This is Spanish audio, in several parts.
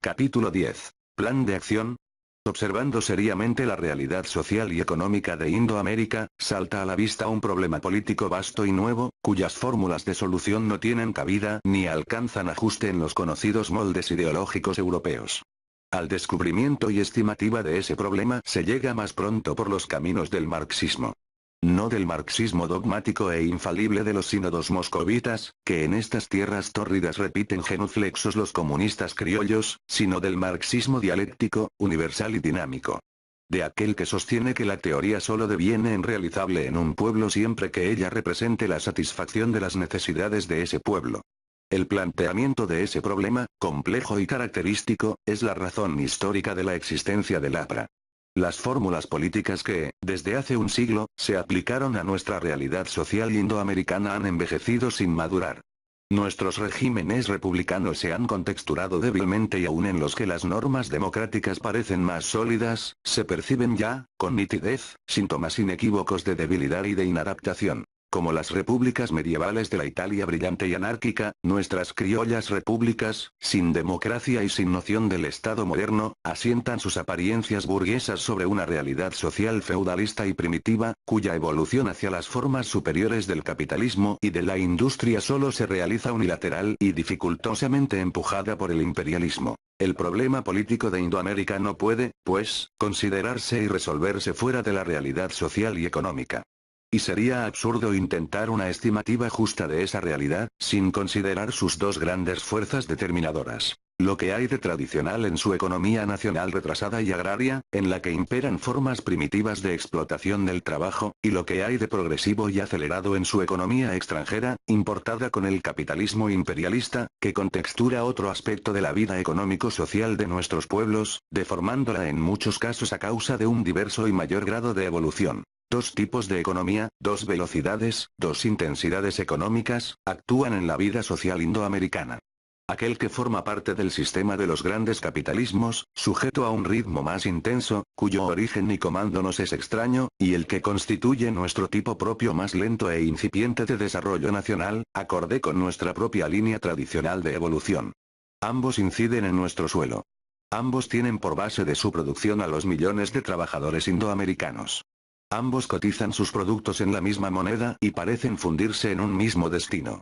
Capítulo 10. Plan de acción. Observando seriamente la realidad social y económica de Indoamérica, salta a la vista un problema político vasto y nuevo, cuyas fórmulas de solución no tienen cabida ni alcanzan ajuste en los conocidos moldes ideológicos europeos. Al descubrimiento y estimativa de ese problema se llega más pronto por los caminos del marxismo. No del marxismo dogmático e infalible de los sínodos moscovitas, que en estas tierras tórridas repiten genuflexos los comunistas criollos, sino del marxismo dialéctico, universal y dinámico. De aquel que sostiene que la teoría solo deviene realizable en un pueblo siempre que ella represente la satisfacción de las necesidades de ese pueblo. El planteamiento de ese problema, complejo y característico, es la razón histórica de la existencia del APRA. Las fórmulas políticas que, desde hace un siglo, se aplicaron a nuestra realidad social indoamericana han envejecido sin madurar. Nuestros regímenes republicanos se han contexturado débilmente y aun en los que las normas democráticas parecen más sólidas, se perciben ya, con nitidez, síntomas inequívocos de debilidad y de inadaptación. Como las repúblicas medievales de la Italia brillante y anárquica, nuestras criollas repúblicas, sin democracia y sin noción del Estado moderno, asientan sus apariencias burguesas sobre una realidad social feudalista y primitiva, cuya evolución hacia las formas superiores del capitalismo y de la industria solo se realiza unilateral y dificultosamente empujada por el imperialismo. El problema político de Indoamérica no puede, pues, considerarse y resolverse fuera de la realidad social y económica. Y sería absurdo intentar una estimativa justa de esa realidad, sin considerar sus dos grandes fuerzas determinadoras. Lo que hay de tradicional en su economía nacional retrasada y agraria, en la que imperan formas primitivas de explotación del trabajo, y lo que hay de progresivo y acelerado en su economía extranjera, importada con el capitalismo imperialista, que contextura otro aspecto de la vida económico-social de nuestros pueblos, deformándola en muchos casos a causa de un diverso y mayor grado de evolución. Dos tipos de economía, dos velocidades, dos intensidades económicas, actúan en la vida social indoamericana. Aquel que forma parte del sistema de los grandes capitalismos, sujeto a un ritmo más intenso, cuyo origen y comando nos es extraño, y el que constituye nuestro tipo propio más lento e incipiente de desarrollo nacional, acorde con nuestra propia línea tradicional de evolución. Ambos inciden en nuestro suelo. Ambos tienen por base de su producción a los millones de trabajadores indoamericanos. Ambos cotizan sus productos en la misma moneda y parecen fundirse en un mismo destino.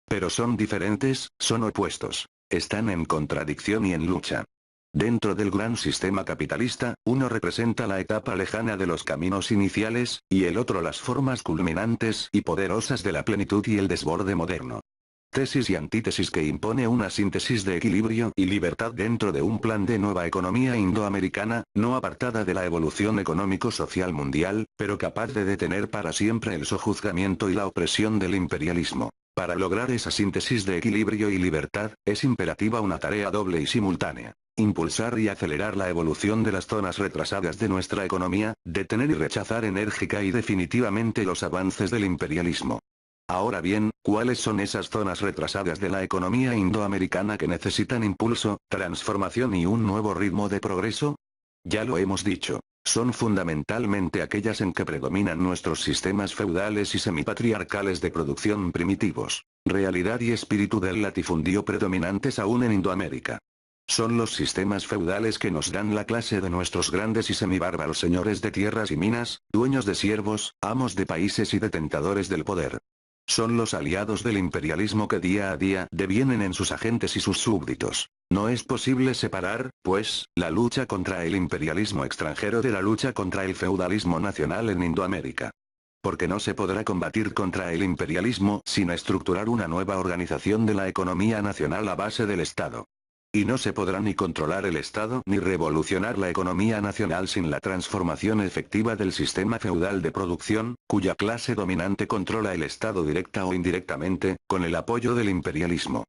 Pero son diferentes, son opuestos. Están en contradicción y en lucha. Dentro del gran sistema capitalista, uno representa la etapa lejana de los caminos iniciales, y el otro las formas culminantes y poderosas de la plenitud y el desborde moderno. Tesis y antítesis que impone una síntesis de equilibrio y libertad dentro de un plan de nueva economía indoamericana, no apartada de la evolución económico-social mundial, pero capaz de detener para siempre el sojuzgamiento y la opresión del imperialismo. Para lograr esa síntesis de equilibrio y libertad, es imperativa una tarea doble y simultánea. Impulsar y acelerar la evolución de las zonas retrasadas de nuestra economía, detener y rechazar enérgica y definitivamente los avances del imperialismo. Ahora bien, ¿cuáles son esas zonas retrasadas de la economía indoamericana que necesitan impulso, transformación y un nuevo ritmo de progreso? Ya lo hemos dicho, son fundamentalmente aquellas en que predominan nuestros sistemas feudales y semipatriarcales de producción primitivos, realidad y espíritu del latifundio predominantes aún en Indoamérica. Son los sistemas feudales que nos dan la clase de nuestros grandes y semibárbaros señores de tierras y minas, dueños de siervos, amos de países y detentadores del poder. Son los aliados del imperialismo que día a día devienen en sus agentes y sus súbditos. No es posible separar, pues, la lucha contra el imperialismo extranjero de la lucha contra el feudalismo nacional en Indoamérica. Porque no se podrá combatir contra el imperialismo sin estructurar una nueva organización de la economía nacional a base del Estado. Y no se podrá ni controlar el Estado ni revolucionar la economía nacional sin la transformación efectiva del sistema feudal de producción, cuya clase dominante controla el Estado directa o indirectamente, con el apoyo del imperialismo.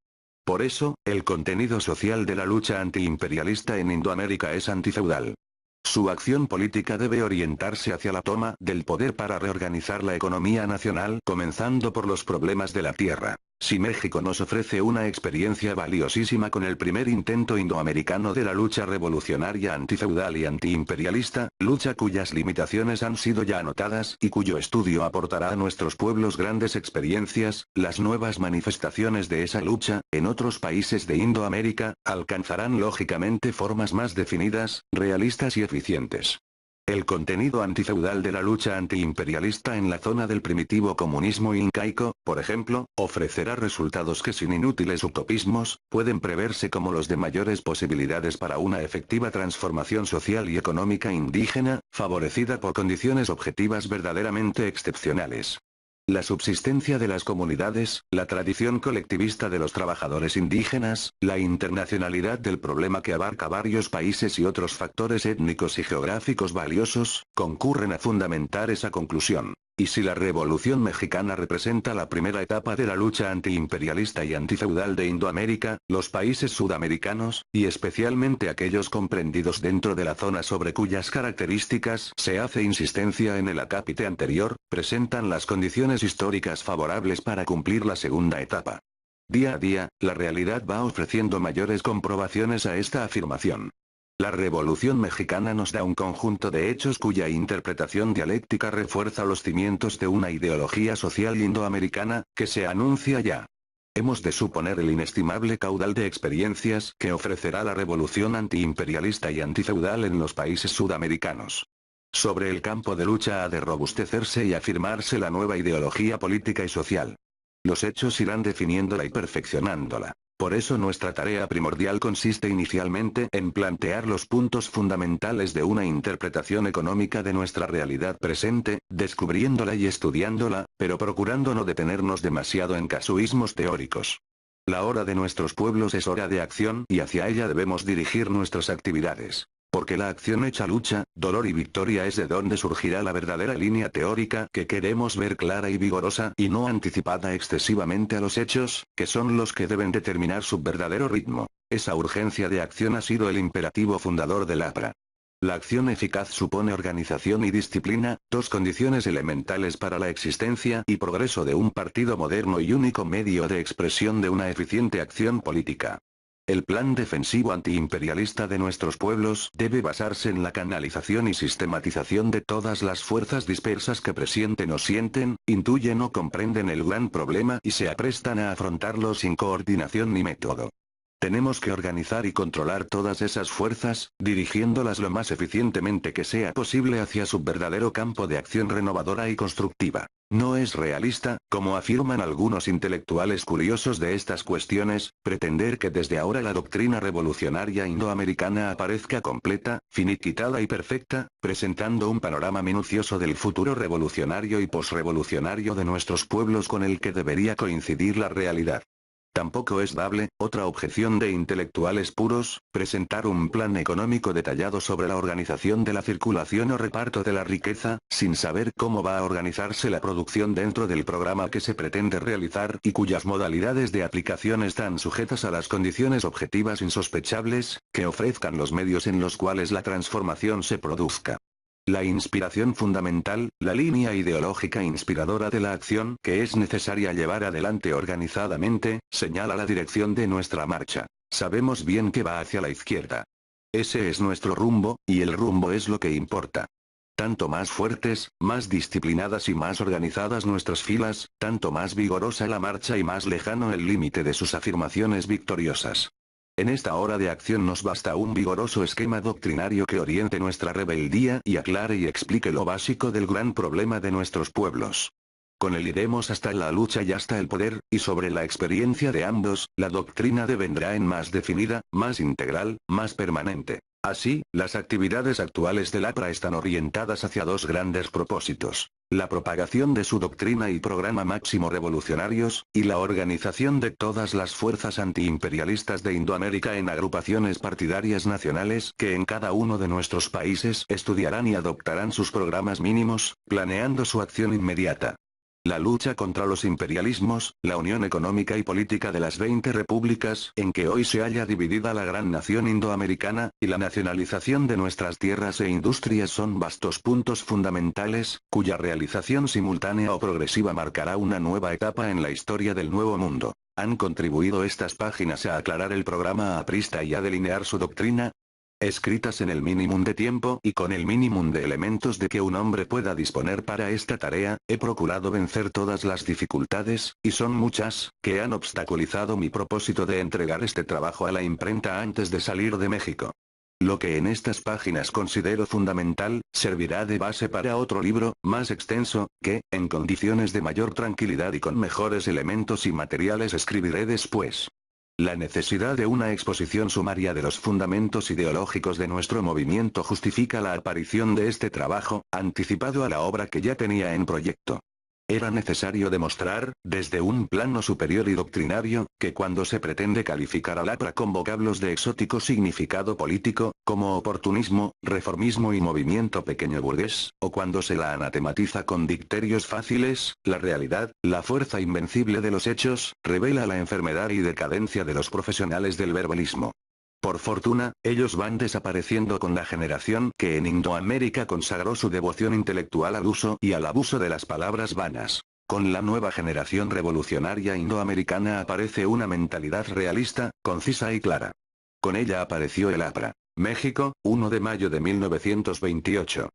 Por eso, el contenido social de la lucha antiimperialista en Indoamérica es antifeudal. Su acción política debe orientarse hacia la toma del poder para reorganizar la economía nacional, comenzando por los problemas de la tierra. Si México nos ofrece una experiencia valiosísima con el primer intento indoamericano de la lucha revolucionaria antifeudal y antiimperialista, lucha cuyas limitaciones han sido ya anotadas y cuyo estudio aportará a nuestros pueblos grandes experiencias, las nuevas manifestaciones de esa lucha, en otros países de Indoamérica, alcanzarán lógicamente formas más definidas, realistas y eficientes. El contenido antifeudal de la lucha antiimperialista en la zona del primitivo comunismo incaico, por ejemplo, ofrecerá resultados que sin inútiles utopismos, pueden preverse como los de mayores posibilidades para una efectiva transformación social y económica indígena, favorecida por condiciones objetivas verdaderamente excepcionales. La subsistencia de las comunidades, la tradición colectivista de los trabajadores indígenas, la internacionalidad del problema que abarca varios países y otros factores étnicos y geográficos valiosos, concurren a fundamentar esa conclusión. Y si la Revolución Mexicana representa la primera etapa de la lucha antiimperialista y antifeudal de Indoamérica, los países sudamericanos, y especialmente aquellos comprendidos dentro de la zona sobre cuyas características se hace insistencia en el acápite anterior, presentan las condiciones históricas favorables para cumplir la segunda etapa. Día a día, la realidad va ofreciendo mayores comprobaciones a esta afirmación. La Revolución Mexicana nos da un conjunto de hechos cuya interpretación dialéctica refuerza los cimientos de una ideología social indoamericana, que se anuncia ya. Hemos de suponer el inestimable caudal de experiencias que ofrecerá la revolución antiimperialista y antifeudal en los países sudamericanos. Sobre el campo de lucha ha de robustecerse y afirmarse la nueva ideología política y social. Los hechos irán definiéndola y perfeccionándola. Por eso nuestra tarea primordial consiste inicialmente en plantear los puntos fundamentales de una interpretación económica de nuestra realidad presente, descubriéndola y estudiándola, pero procurando no detenernos demasiado en casuismos teóricos. La hora de nuestros pueblos es hora de acción y hacia ella debemos dirigir nuestras actividades. Porque la acción hecha lucha, dolor y victoria es de donde surgirá la verdadera línea teórica que queremos ver clara y vigorosa y no anticipada excesivamente a los hechos, que son los que deben determinar su verdadero ritmo. Esa urgencia de acción ha sido el imperativo fundador del APRA. La acción eficaz supone organización y disciplina, dos condiciones elementales para la existencia y progreso de un partido moderno y único medio de expresión de una eficiente acción política. El plan defensivo antiimperialista de nuestros pueblos debe basarse en la canalización y sistematización de todas las fuerzas dispersas que presienten o sienten, intuyen o comprenden el gran problema y se aprestan a afrontarlo sin coordinación ni método. Tenemos que organizar y controlar todas esas fuerzas, dirigiéndolas lo más eficientemente que sea posible hacia su verdadero campo de acción renovadora y constructiva. No es realista, como afirman algunos intelectuales curiosos de estas cuestiones, pretender que desde ahora la doctrina revolucionaria indoamericana aparezca completa, finiquitada y perfecta, presentando un panorama minucioso del futuro revolucionario y posrevolucionario de nuestros pueblos con el que debería coincidir la realidad. Tampoco es dable, otra objeción de intelectuales puros, presentar un plan económico detallado sobre la organización de la circulación o reparto de la riqueza, sin saber cómo va a organizarse la producción dentro del programa que se pretende realizar y cuyas modalidades de aplicación están sujetas a las condiciones objetivas insospechables, que ofrezcan los medios en los cuales la transformación se produzca. La inspiración fundamental, la línea ideológica inspiradora de la acción que es necesaria llevar adelante organizadamente, señala la dirección de nuestra marcha. Sabemos bien que va hacia la izquierda. Ese es nuestro rumbo, y el rumbo es lo que importa. Tanto más fuertes, más disciplinadas y más organizadas nuestras filas, tanto más vigorosa la marcha y más lejano el límite de sus afirmaciones victoriosas. En esta hora de acción nos basta un vigoroso esquema doctrinario que oriente nuestra rebeldía y aclare y explique lo básico del gran problema de nuestros pueblos. Con él iremos hasta la lucha y hasta el poder, y sobre la experiencia de ambos, la doctrina devendrá en más definida, más integral, más permanente. Así, las actividades actuales del APRA están orientadas hacia dos grandes propósitos: la propagación de su doctrina y programa máximo revolucionarios, y la organización de todas las fuerzas antiimperialistas de Indoamérica en agrupaciones partidarias nacionales que en cada uno de nuestros países estudiarán y adoptarán sus programas mínimos, planeando su acción inmediata. La lucha contra los imperialismos, la unión económica y política de las 20 repúblicas en que hoy se halla dividida la gran nación indoamericana, y la nacionalización de nuestras tierras e industrias son vastos puntos fundamentales, cuya realización simultánea o progresiva marcará una nueva etapa en la historia del Nuevo Mundo. ¿Han contribuido estas páginas a aclarar el programa aprista y a delinear su doctrina? Escritas en el mínimo de tiempo y con el mínimo de elementos de que un hombre pueda disponer para esta tarea, he procurado vencer todas las dificultades, y son muchas, que han obstaculizado mi propósito de entregar este trabajo a la imprenta antes de salir de México. Lo que en estas páginas considero fundamental, servirá de base para otro libro, más extenso, que, en condiciones de mayor tranquilidad y con mejores elementos y materiales escribiré después. La necesidad de una exposición sumaria de los fundamentos ideológicos de nuestro movimiento justifica la aparición de este trabajo, anticipado a la obra que ya tenía en proyecto. Era necesario demostrar, desde un plano superior y doctrinario, que cuando se pretende calificar al APRA con vocablos de exótico significado político, como oportunismo, reformismo y movimiento pequeño burgués, o cuando se la anatematiza con dicterios fáciles, la realidad, la fuerza invencible de los hechos, revela la enfermedad y decadencia de los profesionales del verbalismo. Por fortuna, ellos van desapareciendo con la generación que en Indoamérica consagró su devoción intelectual al uso y al abuso de las palabras vanas. Con la nueva generación revolucionaria indoamericana aparece una mentalidad realista, concisa y clara. Con ella apareció el APRA. México, 1 de mayo de 1928.